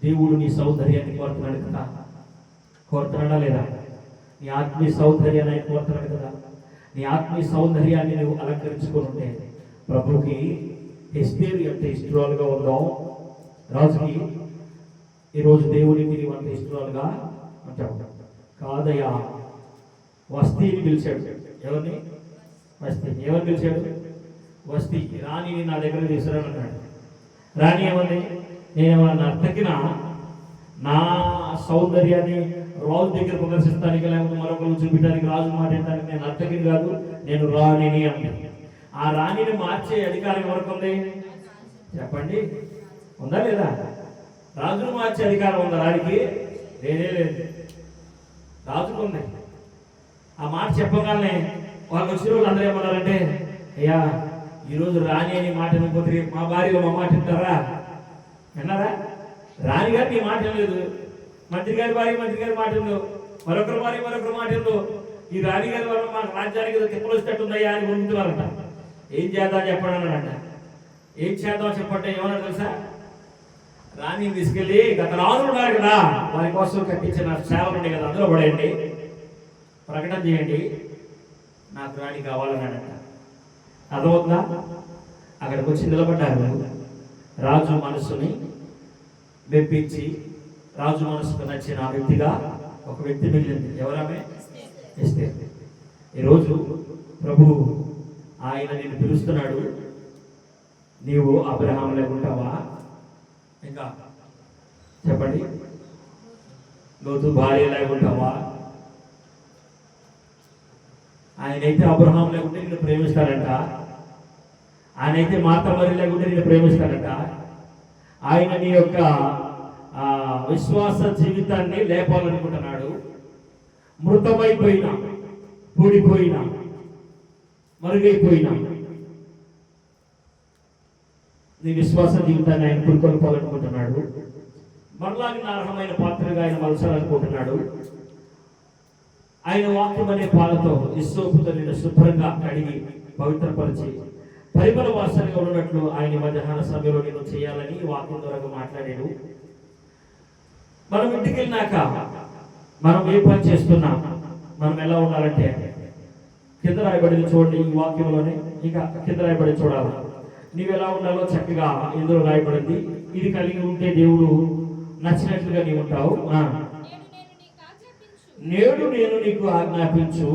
A: దేవుడు నీ సౌందర్యాన్ని కోరుతున్నాడు కదా, కోరుతున్నాడా లేదా? నీ ఆత్మీయ సౌందర్యాన్ని ఆయన కోరుతున్నాడు కదా. నీ ఆత్మీయ సౌందర్యాన్ని నువ్వు అలంకరించుకొని ఉంటే ప్రభుకి ఎస్తేరు ఎంత ఇష్టరాలుగా ఉందాం రాజుకి ఈరోజు దేవుడికి నీవు అంత ఇష్టరాలుగా అంటావు. కాదయ్యా, వస్తీని పిలిచాడు. ఎవరిని? వస్తీ. ఎవరు పిలిచాడు? వస్తీ. రాణిని నా దగ్గర తీసుకురాని అన్నాడు. రాణి ఏమంది? నేనేమన్నా నర్తకినా? నా సౌందర్యాన్ని రాజు దగ్గర ప్రదర్శిస్తానికి లేకపోతే మరొకరు చూపించడానికి, రాజు మాట్లాడటానికి నేను నర్తకిని కాదు, నేను రాణిని అంటే. ఆ రాణిని మార్చే అధికారం ఎవరికి ఉంది చెప్పండి? ఉందా లేదా? రాజును మార్చే అధికారం ఉందా రాణికి? లేదే లేదు. రాజుకు ఉంది. ఆ మాట చెప్పగానే వాళ్ళు వచ్చిన వాళ్ళు అందరూ ఏమన్నారంటే, అయ్యా ఈరోజు రాణి అని మాట వినకపోతే మా భార్యలో మా మాట వింటారా? విన్నారా? రాణి గారు నీ మాట లేదు, మంత్రి గారి భార్య మంత్రి గారి మాట ఉందో, మరొకరి భార్య మరొకరి మాట ఉందో, ఈ రాణి గారి వల్ల మాకు రాజ్యానికి ఏదో తిప్పలు వచ్చేటట్టుందయ్యా అని పొందుతున్నారంట. ఏం చేద్దాం చెప్పండి అన్నాడంట. ఏం చేద్దాం చెప్పంటే ఏమన్నాడు తెలుసా? రాణిని తీసుకెళ్ళి గత రాజులు ఉన్నారు కదా, వారి కోసం కట్టించిన సేవలు ఉన్నాయి కదా, అందులో పడేయండి, ప్రకటన చేయండి, నాకు రాణి కావాలన్నాడంట. అర్థమవుతుందా? అక్కడికి వచ్చి నిలబడ్డారు. రాజు మనసుని మెప్పించి రాజు మనసుకు నచ్చిన ఆ వ్యక్తిగా ఒక వ్యక్తి మిగిలింది. ఎవరామే? ఎస్తేర్. ఈరోజు ప్రభు ఆయన నిన్ను పిలుస్తున్నాడు. నీవు అబ్రహాం లేకుంటావా? ఇంకా చెప్పండి. లోతు భార్య లేకుంటావా? ఆయనైతే అబ్రహాం లేకుంటే నిన్ను ప్రేమిస్తాడంట. ఆయనైతే మార్త మరి లేకుంటే నిన్ను ప్రేమిస్తాడంట. ఆయన నీ యొక్క విశ్వాస జీవితాన్ని లేపాలనుకుంటున్నాడు. మృతమైపోయినా, కూడిపోయినా, మరుగైపోయినా నీ విశ్వాస జీవితాన్ని ఆయన పురుకొల్పాలనుకుంటున్నాడు. మరలాగిన అర్హమైన పాత్రగా ఆయన మలచాలనుకుంటున్నాడు. ఆయన వాక్యం అనే పాలతో ఇస్సోపుతో నిన్ను శుభ్రంగా కడిగి పవిత్రపరిచి పరిమళ వాసనగా ఉన్నట్లు ఆయన మధ్యాహ్న సమయంలో నేను చేయాలని వాక్యం ద్వారా మాట్లాడాడు. మనం ఇంటికి వెళ్ళినాక మనం ఏ పని చేస్తున్నాం, మనం ఎలా ఉండాలంటే కింద రాయబడింది చూడండి. ఈ వాక్యంలోనే ఇంకా కింద రాయబడి చూడాలి. నీవు ఎలా ఉండాలో చక్కగా ఇందులో రాయబడింది. ఇది కలిగి ఉంటే దేవుడు నచ్చినట్లుగా నీవు ఉంటావు. నేడు నేను నీకు ఆజ్ఞాపించు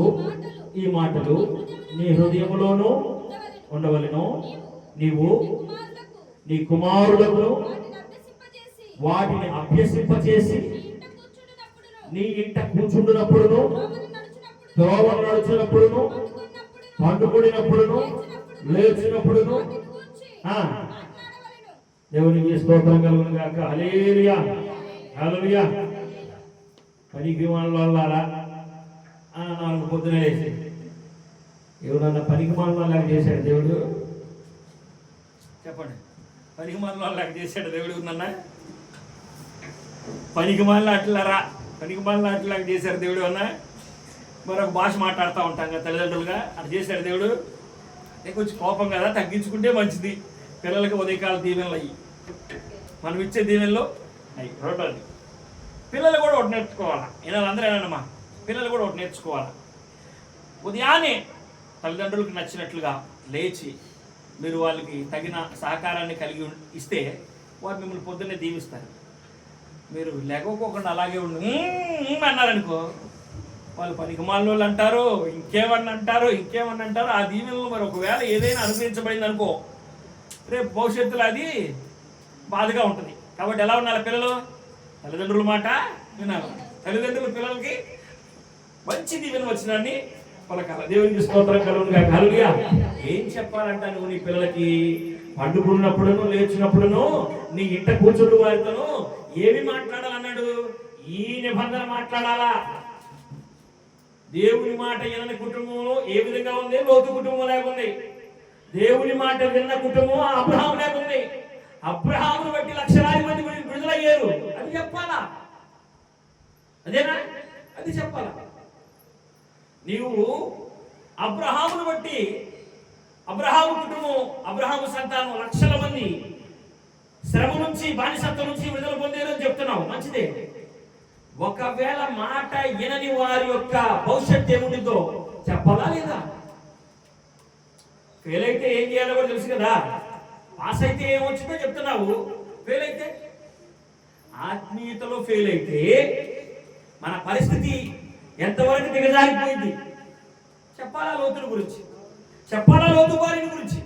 A: ఈ మాటలు నీ హృదయంలోనూ ఉండవలెను. నీవు నీ కుమారులకు వాటిని అభ్యసింపచేసి నీ ఇంట కూర్చుండునప్పుడును, త్రోవను నడుచునప్పుడును, పండుకొనినప్పుడును, లేచినప్పుడును దేవునికి స్తోత్రం కలుగును గాక. హల్లెలూయా, హల్లెలూయా. పనికి మానలారా నాకు పొద్దున లేచి ఎవరన్నా పనికి మానలాగా చేశాడు దేవుడు? చెప్పండి. పనికి మానలాగా చేశాడు దేవుడు నన్న? పనికి మానలా అట్లారా, పనికి మానలా అట్లాగా చేశారు దేవుడు అన్న? మరొక భాష మాట్లాడుతూ ఉంటాం కదా తల్లిదండ్రులుగా, అది చేశాడు దేవుడు. కొంచెం కోపం కదా, తగ్గించుకుంటే మంచిది. పిల్లలకి ఉదయకాల దీవెనలు అయ్యి, మనం ఇచ్చే దీవెనలు అయ్యి రెండోది. పిల్లలు కూడా ఒకటి నేర్చుకోవాలా. అందరూ ఏనమ్మా, పిల్లలు కూడా ఒకటి నేర్చుకోవాలా. ఉదయాన్నే తల్లిదండ్రులకు నచ్చినట్లుగా లేచి మీరు వాళ్ళకి తగిన సహకారాన్ని కలిగి ఇస్తే వారు మిమ్మల్ని పొద్దున్నే దీవిస్తారు. మీరు లేకపోకుండా అలాగే ఉండి అన్నారనుకో, వాళ్ళు పనికి మాలిన వాళ్ళు అంటారు, ఇంకేమన్నా అంటారు. ఆ దీవెనలు మరి ఒకవేళ ఏదైనా అనుభవించబడింది అనుకో, రేపు భవిష్యత్తులో అది బాధగా ఉంటుంది. కాబట్టి ఎలా ఉండాలి పిల్లలు? తల్లిదండ్రుల మాట వినాలి. తల్లిదండ్రులు పిల్లలకి మంచి దీవెన వచ్చినాన్ని పలకాల. దేవునికి స్తోత్రం కలుగును గాక. హల్లెలూయా. ఏం చెప్పాలంట నువ్వు నీ పిల్లలకి? పండుకున్నప్పుడును, లేచినప్పుడును, నీ ఇంట కూర్చుండు వారితోను ఏమి మాట్లాడాలన్నాడు? ఈ నిబంధన మాట్లాడాలా. దేవుని మాట వినని కుటుంబంలో ఏ విధంగా ఉంది? లోతు కుటుంబం లేకుంది. దేవుని మాట విన్న కుటుంబం అబ్రహాం లేకుంది. అబ్రహామును బట్టి లక్షలాది మంది విడుదలయ్యారు. అది చెప్పాలా? అదేనా? అది చెప్పాలా? నీవు అబ్రహామును బట్టి, అబ్రహాము కుటుంబం, అబ్రహాము సంతానం లక్షల మంది శ్రమ నుంచి బానిసత్వం నుంచి విడుదల పొందారు అని చెప్తున్నావు, మంచిదే. ఒకవేళ మాట వినని వారి యొక్క భవిష్యత్తు ఏముండిద్దో చెప్పాలా లేదా? ఫెయిల్ అయితే ఏం చేయాలో కూడా తెలుసు కదా. పాస్ అయితే ఏమొచ్చిందో చెప్తున్నావు, ఫెయిల్ అయితే, ఆత్మీయతలో ఫెయిల్ అయితే మన పరిస్థితి ఎంతవరకు దిగజారిపోయింది చెప్పాలా? లోతుల గురించి చెప్పాలా, లోతు వారిని గురించి.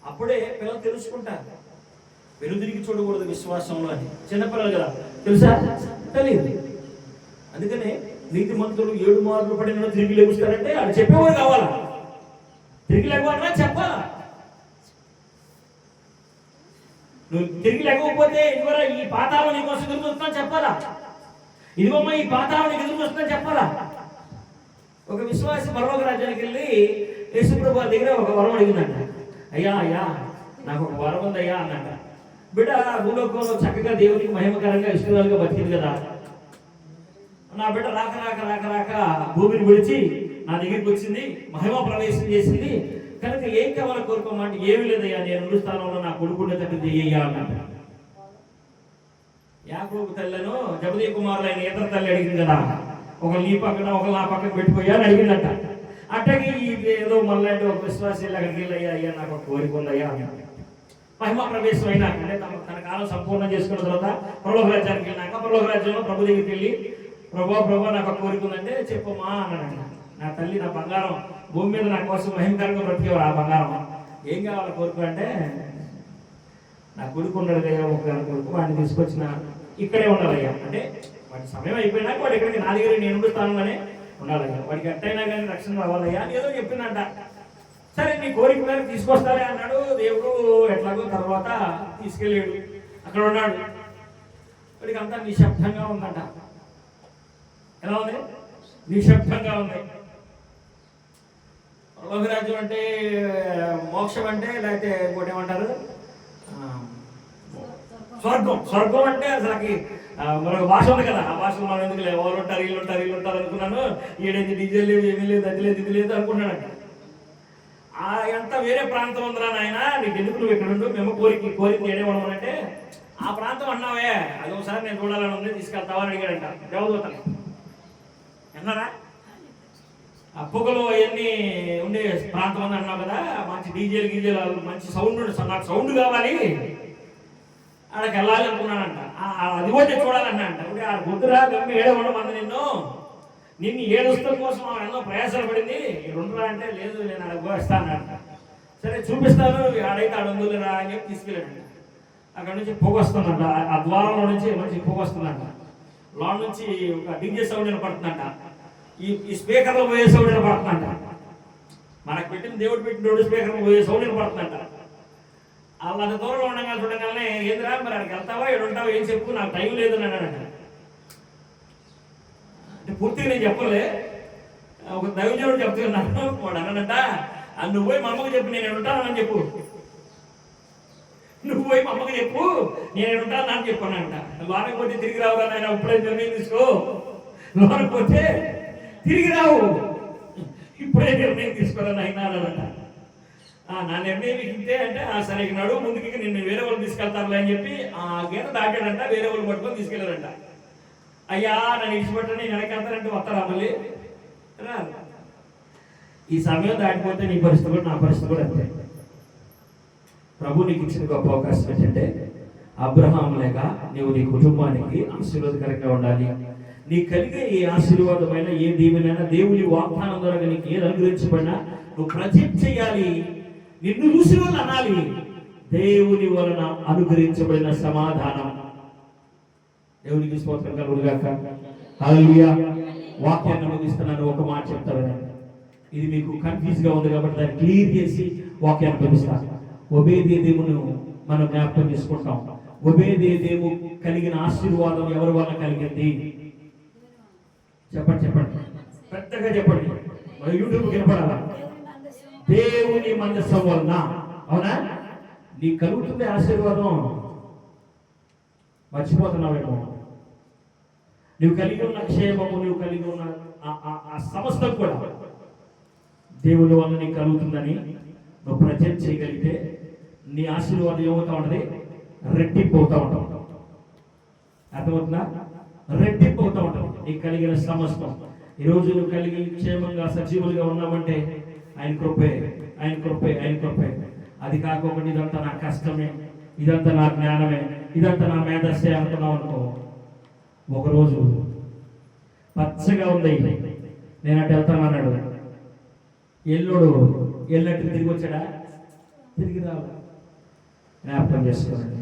A: అప్పుడే పిల్లలు తెలుసుకుంటారు. వెలుదిరికి చూడకూడదు విశ్వాసంలో అని. చిన్నపిల్లలు కదా, తెలుసా? తెలియదు. అందుకనే నీతి మంతులు 7 మార్లు పడిన తిరిగి లేపుస్తారంటే అది చెప్పేవాడు కావాలా? తిరిగి లేకపోవడా చెప్పాలా? నువ్వు తిరిగి లేకపోతే ఇదివర ఈ పాతాళం నీకోసం ఎదురు చూస్తున్నా చెప్పాలా? ఇదిగోమ్మ ఈ పాతాళం నీకు ఎదురు చూస్తున్నా చెప్పాలా? ఒక విశ్వాసి పరలోక రాజ్యానికి వెళ్ళి యేసుప్రభు దగ్గర ఒక వరం అడిగిందంట. అయ్యా అయ్యా నాకు ఒక వరం ఉందయ్యా అన్నట. బిడ్డ భూలోకంలో చక్కగా దేవునికి మహిమకరంగా ఇష్టంగా బతికింది కదా, నా బిడ్డ రాక రాక రాక రాక భూమిని విడిచి నా దగ్గరికి వచ్చింది, మహిమ ప్రవేశం చేసింది కనుక ఏం కావాలో కోరుకోమంటే ఏమీ లేదయ్యా, నేను ఉండు స్థానంలో నా కొడుకుండేటట్టు చెయ్యయ్యా అన్నట. యాకోబు తల్లను జబదీ కుమారులైన ఇతర తల్లి అడిగింది కదా, ఒకళ్ళు నీ పక్కన ఒకళ్ళు నా పక్కన పెట్టిపోయా అని అడిగిందట. అట్టకి ఏదో మళ్ళీ ఒక విశ్వాసం అక్కడికి వెళ్ళయ్యా, అయ్యా నాకు ఒక కోరిక ఉందయ్యా అన్నాడు. మహిమ ప్రవేశం అయినాక అంటే తన కాలం సంపూర్ణం చేసుకున్న తర్వాత పరలోక రాజ్యానికి వెళ్ళినాక పరలోక రాజ్యంలో ప్రభు దగ్గరికి వెళ్ళి ప్రభా నాకు ఒక కోరిక ఉందంటే చెప్పమ్మా అన్నాడు. నా తల్లి నా బంగారం భూమి మీద నా కోసం మహిమకరంగా బ్రతికేవారు. ఆ బంగారం ఏం కావాలి కోరిక అంటే, నా కొడుకు ఉండడయ్యా, ఒక కొడుకు వాడిని తీసుకొచ్చిన ఇక్కడే ఉండాలయ్యా. అంటే వాడి సమయం అయిపోయినాక వాడు ఇక్కడికి నా దగ్గర నేను స్థానంలోనే ఉండాలయ్యా, వాడికి ఎట్టయినా కానీ రక్షణ రావాలయ్యా అని ఏదో చెప్పిందంట. సరే నీ కోరిక మీద తీసుకొస్తారే అన్నాడు దేవుడు. ఎట్లాగో తర్వాత తీసుకెళ్ళాడు, అక్కడ ఉన్నాడు. వాడికి అంతా నిశ్శబ్దంగా ఉందంట. ఎలా ఉంది? నిశ్శబ్దంగా ఉంది. పరలోకరాజ్యం అంటే మోక్షం అంటే లేకపోతే ఇంకోటి ఏమంటారు స్వర్గం. స్వర్గం అంటే అసలుకి మరొక భాష ఉంది కదా, ఆ భాషలో మనం ఎందుకు లేదు, వాళ్ళు ఉంటారు వీళ్ళు ఉంటారు వీళ్ళు ఉంటారు అనుకున్నాను. ఏడైంది డీజిల్ లేదు, ఏమీ లేదు, అది లేదు ఇది లేదు అనుకున్నాడంట. ఎంత వేరే ప్రాంతం ఉందిరా నాయన, నీకు ఎందుకు నువ్వు ఇక్కడ ఉండు, మేము కోరిక ఏడేమన్నామంటే ఆ ప్రాంతం అన్నావే అది ఒకసారి నేను చూడాలని ఉంది, తీసుకెళ్తావా అని అడిగాడంట దేవదూతని. అన్నారా? ఆ పొగలు అవన్నీ ఉండే ప్రాంతం అని అన్నావు కదా, మంచి డీజేలు గీజేలు మంచి సౌండ్, నాకు సౌండ్ కావాలి, ఆడకి వెళ్ళాలి అనుకున్నానంట. అది కూడా చూడాలన్నా అంట. అంటే ఆ బుద్ధురా గమ్మి ఏడవడం అంది నిన్ను ఏడుస్తుల కోసం ఎన్నో ప్రయాసాలు పడింది, రెండురా అంటే లేదు నేను అక్కడ పోస్తానంట. సరే చూపిస్తాను, ఆడైతే ఆడ ఉందిరా అని చెప్పి తీసుకెళ్ళాడంట. అక్కడ నుంచి పొగ వస్తుందంట, ఆ ద్వారంలో నుంచి మంచి పొగ వస్తుందంట. లోన్ నుంచి ఒక డీజే సౌండ్ వినపడుతుందంట, ఈ స్పీకర్లో పోయే సౌండ్ వినపడుతుందంట. మనకు పెట్టిన దేవుడు పెట్టిన స్పీకర్లో పోయే సౌండ్ వినపడుతుందంట. వాళ్ళ అంత దూరంలో ఉండగా చూడగానే ఏందిరా మరి అక్కడికి వెళ్తావా ఇక్కడ ఉంటావా ఏం చెప్పు, నాకు టైం లేదు అని అన్నాడంట. అంటే పూర్తిగా నేను చెప్పలే, ఒక దైవజనుడు చెప్తున్నాను. వాడు అన్నాడంట, నువ్వు పోయి మా అమ్మకు చెప్పు నేను ఉంటానని చెప్పు, నువ్వు పోయి మా అమ్మకు చెప్పు నేను ఉంటాను అని చెప్పానంట. లోనకి పోతే తిరిగి రావు ఆయన, ఇప్పుడే నిర్ణయం తీసుకో, లోనకి పోతే తిరిగి రావు, ఇప్పుడే నిర్ణయం తీసుకోవాలని అయినా అన్నాడంట. నా నిర్ణయం ఇంతే అంటే సరే నడువు ముందుకి నిన్ను వేరే వాళ్ళు తీసుకెళ్తారులే అని చెప్పి ఆ గీత దాటాడంట. వేరే వాళ్ళు పట్టుకొని తీసుకెళ్ళారంట. అయ్యా నన్ను ఇచ్చిపెట్టని నేను వెనకెళ్తానంటే వస్తారా మళ్ళీ రాదు. ఈ సమయం దాటిపోతే నీ పరిస్థితి కూడా నా పరిస్థితి కూడా అంతే. ప్రభు నీకు ఇచ్చిన గొప్ప అవకాశం ఏంటంటే అబ్రహాం లేక నీవు నీ కుటుంబానికి ఆశీర్వాదకరంగా ఉండాలి. నీకు కలిగే ఏ ఆశీర్వాదమైన ఏ దీవెనైనా దేవుని వాగ్దానం ద్వారా నీకు ఏది అనుగ్రహించబడినా నువ్వు ప్రజెక్ట్ చేయాలి. నిన్ను చూసిన వాళ్ళు అనాలి, దేవుని వలన అనుగ్రహించబడిన సమాధానం. దేవునికి స్తోత్రం కలుగుగాక. హల్లెలూయా. వాక్యాన్ని ముగిస్తున్నాను, ఒక మాట చెప్తాను. ఇది మీకు కన్ఫ్యూజ్ గా ఉంది కాబట్టి దాన్ని క్లియర్ చేసి వాక్యాన్ని ముగిస్తాను. ఒబేదేమును మనం జ్ఞాపకం చేసుకుంటాం. ఒబేదేము కలిగిన ఆశీర్వాదం ఎవరి వల్ల కలిగింది? చెప్పండి చెప్పండి, పెద్దగా చెప్పండి, యూట్యూబ్ వినపడాలా? దేవుని మందసం వలన. అవునా? నీకు కలుగుతుంది ఆశీర్వాదం, మర్చిపోతున్నావేమో. నువ్వు కలిగి ఉన్న క్షేమము, నువ్వు కలిగి ఉన్న ఆ సమస్తం కూడా దేవుని వల్ల నీకు కలుగుతుందని నువ్వు ప్రజెంట్ చేయగలిగితే నీ ఆశీర్వాదం ఏమవుతా ఉన్నది? రెట్టింపు అవుతా ఉంటాం. అర్థమవుతుందా? రెట్టింపు అవుతా ఉంటాం. నీకు కలిగిన సమస్తం ఈరోజు నువ్వు కలిగి క్షేమంగా సజీవులుగా ఉన్నామంటే ఆయన కృపే, ఆయన కృపే, ఆయన కృపే. అది కాకుండా ఇదంతా నా కష్టమే, ఇదంతా నా జ్ఞానమే, ఇదంతా నా మేధస్సే అనుకున్నావు అనుకో, ఒకరోజు పచ్చగా ఉంది నేను అటు వెళ్తాను అన్నాడు, ఎల్లుడు వెళ్ళినట్టు తిరిగి వచ్చాడా? తిరిగి రావు. జ్ఞాపకం చేసుకోండి.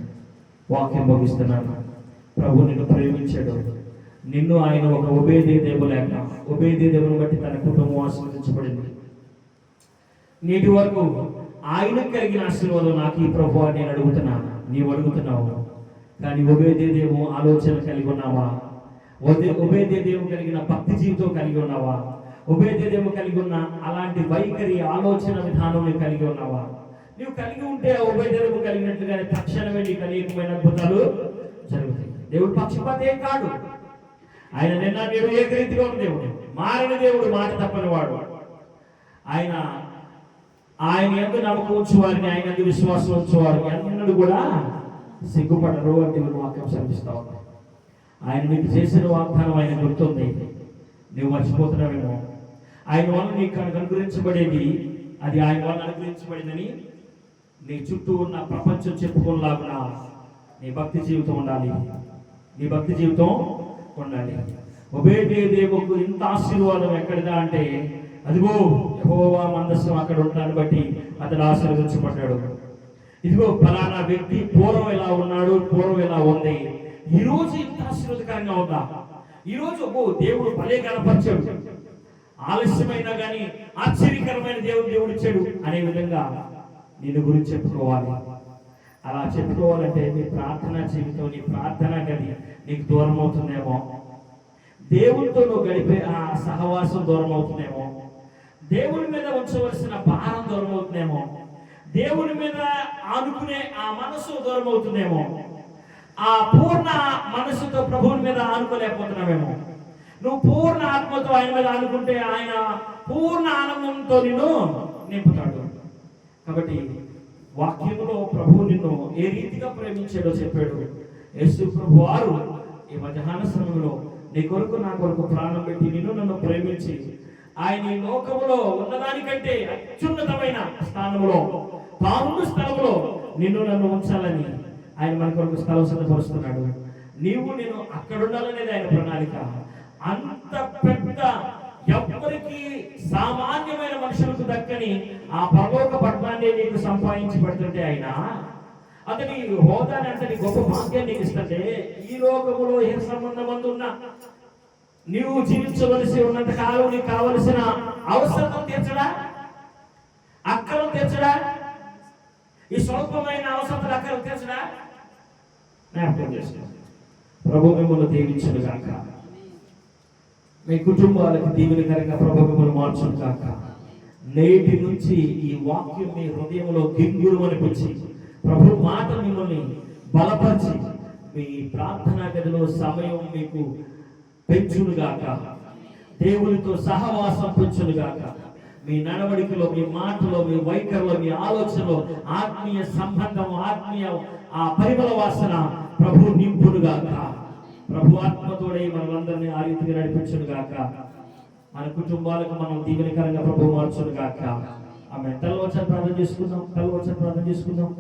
A: వాక్యం ముగిస్తున్నాను. ప్రభు నిన్ను ప్రేమించాడు. నిన్ను ఆయన ఒక ఒబేదేదేవు లేక ఒబేదేదేవుని బట్టి తన కుటుంబం ఆశీర్వదించబడింది. నేటి వరకు ఆయనకు కలిగిన ఆశీర్వాదం నాకు ఈ ప్రభు అని నేను అడుగుతున్నాను, నీవు అడుగుతున్నావు. కానీ ఒబేదేదేవు ఆలోచన కలిగి ఉన్నావా? ఒబేదేదేవు కలిగిన భక్తి జీవితం కలిగి ఉన్నావా? ఒబేదేదేవు కలిగి ఉన్న అలాంటి వైఖరి ఆలోచన విధానం నీవు కలిగి ఉన్నావా? నీవు కలిగి ఉంటే ఒబేదేదేవు కలిగినట్లుగానే తక్షణమే నీకు అనేకమైన అద్భుతాలు జరుగుతాయి. దేవుడు పక్షపాతి ఏం కాడు. ఆయన నిన్న నేడు ఏకరీతిగా ఉన్న దేవుడు, మారిన దేవుడు, మాట తప్పని వాడు. ఆయన యందు నమ్మకం ఉంచువారిని, ఆయన యందు విశ్వాసం ఉంచువారిని అన్నడు కూడా సిగ్గుపడరు అంటే వాక్యం శ్రమిస్తా ఉంది. ఆయన నీకు చేసిన వాగ్దానం ఆయన గుర్తుంది, నువ్వు మర్చిపోతున్నావేమో. ఆయన వల్ల నీకు అనుగ్రహించబడేది అది ఆయన వల్ల అనుగ్రహించబడిందని నీ చుట్టూ ఉన్న ప్రపంచం చెప్పుకోలాగునా నీ భక్తి జీవితం ఉండాలి. నీ భక్తి జీవితం ఉండాలి. ఒబేదేవుకు ఇంత ఆశీర్వాదం ఎక్కడిదా అంటే, అదిగో యెహోవా మందస్సం అక్కడ ఉండడాన్ని బట్టి అతడు ఆశీర్వదించబడ్డాడు. ఇదిగో ఫలానా వ్యక్తి పూర్వం ఎలా ఉన్నాడు, పూర్వం ఎలా ఉంది, ఈ రోజు ఇంత ఆశీర్వాదకరంగా ఉందా, ఈ రోజు దేవుడు భలే కనపరిచాడు, ఆలస్యమైనా కానీ ఆశ్చర్యకరమైన దేవుడు ఇచ్చాడు అనే విధంగా నిన్ను గురించి చెప్పుకోవాలి. అలా చెప్పుకోవాలంటే నీ ప్రార్థనా జీవితం, నీ ప్రార్థనా గది నీకు దూరం అవుతుందేమో, దేవుడితో నువ్వు గడిపే ఆ సహవాసం దూరం అవుతుందేమో, దేవుని మీద ఉంచవలసిన భారం దూరం అవుతుందేమో, దేవుని మీద ఆనుకునే ఆ మనసు దూరం అవుతుందేమో, ఆ పూర్ణ మనసుతో ప్రభువుని మీద ఆనుకోలేకపోతున్నామేమో. నువ్వు పూర్ణ ఆత్మతో ఆయన మీద ఆనుకుంటే ఆయన పూర్ణ ఆనందంతో నిన్ను నింపుతాడు. కాబట్టి వాక్యములో ప్రభువు నిన్ను ఏ రీతిగా ప్రేమించాడో చెప్పాడు. యేసు ప్రభు వారు ఈ మధ్యాహ్న సమయంలో నీ కొరకు నా కొరకు ప్రాణం పెట్టి నిన్ను నన్ను ప్రేమించి ఆయన ఈ లోకములో ఉన్నదానికంటే అత్యున్నతమైన స్థానంలో, తాను స్థలంలో నిన్ను నన్ను ఉంచాలని ఆయన మన కొరకు స్థలం సిద్ధపరుస్తున్నాడు. నీవు నేను అక్కడ ఉండాలనేది ఆయన ప్రణాళిక. అంత పెద్ద ఎవరికి సామాన్యమైన మనుషులకు దక్కని ఆ పరలోక పట్టణాన్ని నీకు సంపాదించి పెడుతుంటే ఆయన అతని హోదాని, అతని గొప్ప భాగ్యాన్ని నీకు ఇస్తుంటే, ఈ లోకములో ఏ సంబంధం ఉన్న నీవు జీవించవలసి ఉన్నంత కాలం నీకు కావలసిన అవసరం తీర్చడా, అక్కలు తీర్చడా, ఈ స్వల్పమైన అవసరాలు అక్కలు తీర్చడా? జ్ఞాపకం చేసుకో. ప్రభు మిమ్మల్ని దీవించును గాక. మీ కుటుంబాలకు దీవెనకరంగా ప్రభు మిమ్మల్ని మార్చును గాక. నేటి నుంచి ఈ వాక్యం మీ హృదయంలో గింగురు అనిపించి ప్రభు మాట మిమ్మల్ని బలపరిచి మీ ప్రార్థనా గదిలో సమయం మీకు పెంచునుగాక. దేవునితో సహవాసం పెంచునుగాక. మీ నడవడికలో, మీ మాటలో, మీ వైఖరిలో, మీ ఆలోచనలో ఆత్మీయ సంబంధం, ఆత్మీయ ఆ పరిమళ వాసన ప్రభు నింపునుగాక. ప్రభు ఆత్మతోడే మనలందరినీ ఆ రీతిగా నడిపించునుగాక. మన కుటుంబాలకు మనం దీవెనకరంగా ప్రభు మార్చునుగాక. ఆమె తలవచన ప్రార్థన చేసుకుందాం.